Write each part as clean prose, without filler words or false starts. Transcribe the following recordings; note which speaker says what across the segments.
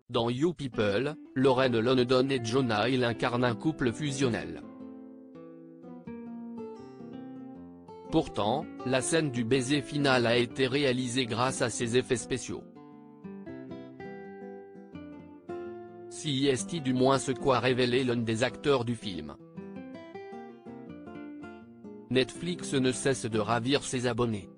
Speaker 1: Dans You People, Lauren London et Jonah Hill incarnent un couple fusionnel. Pourtant, la scène du baiser final a été réalisée grâce à ses effets spéciaux. Si est du moins ce qu'a révélé l'un des acteurs du film. Netflix ne cesse de ravir ses abonnés.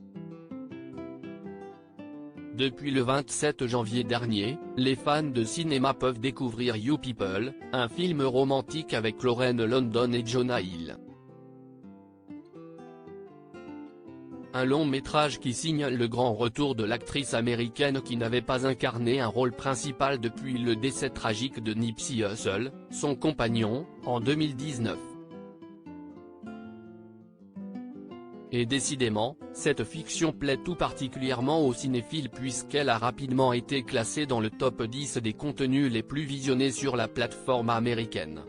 Speaker 1: Depuis le 27 janvier dernier, les fans de cinéma peuvent découvrir You People, un film romantique avec Lauren London et Jonah Hill. Un long métrage qui signe le grand retour de l'actrice américaine qui n'avait pas incarné un rôle principal depuis le décès tragique de Nipsey Hussle, son compagnon, en 2019. Et décidément, cette fiction plaît tout particulièrement aux cinéphiles puisqu'elle a rapidement été classée dans le top 10 des contenus les plus visionnés sur la plateforme américaine.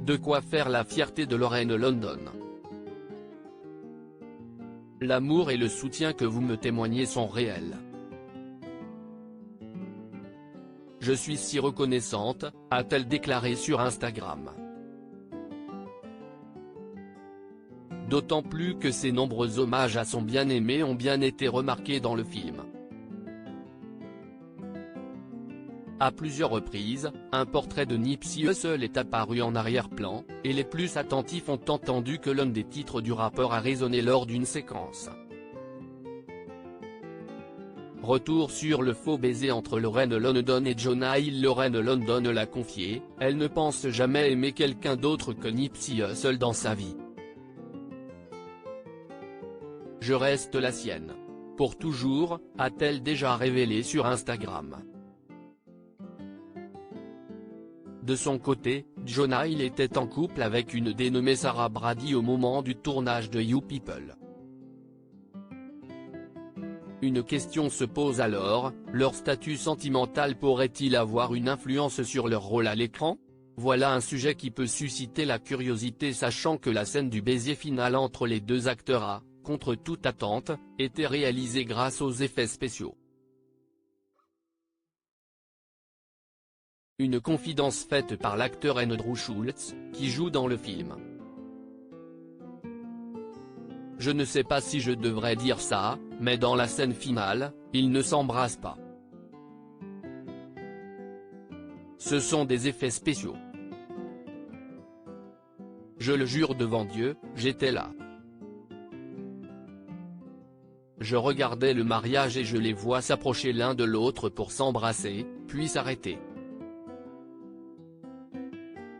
Speaker 1: De quoi faire la fierté de Lauren London. L'amour et le soutien que vous me témoignez sont réels. Je suis si reconnaissante, a-t-elle déclaré sur Instagram. D'autant plus que ses nombreux hommages à son bien-aimé ont bien été remarqués dans le film. À plusieurs reprises, un portrait de Nipsey Hussle est apparu en arrière-plan, et les plus attentifs ont entendu que l'un des titres du rappeur a résonné lors d'une séquence. Retour sur le faux baiser entre Lauren London et Jonah Hill. Lauren London l'a confié, elle ne pense jamais aimer quelqu'un d'autre que Nipsey Hussle dans sa vie. Je reste la sienne. Pour toujours, a-t-elle déjà révélé sur Instagram. De son côté, Jonah Hill était en couple avec une dénommée Sarah Brady au moment du tournage de You People. Une question se pose alors, leur statut sentimental pourrait-il avoir une influence sur leur rôle à l'écran? Voilà un sujet qui peut susciter la curiosité sachant que la scène du baiser final entre les deux acteurs a, contre toute attente, été réalisée grâce aux effets spéciaux. Une confidence faite par l'acteur Andrew Schultz, qui joue dans le film. Je ne sais pas si je devrais dire ça, mais dans la scène finale, ils ne s'embrassent pas. Ce sont des effets spéciaux. Je le jure devant Dieu, j'étais là. Je regardais le mariage et je les vois s'approcher l'un de l'autre pour s'embrasser, puis s'arrêter.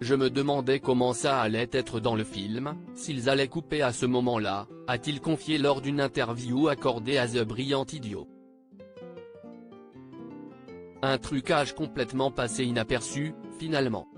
Speaker 1: Je me demandais comment ça allait être dans le film, s'ils allaient couper à ce moment-là, a-t-il confié lors d'une interview accordée à The Brilliant Idiot. Un trucage complètement passé inaperçu, finalement.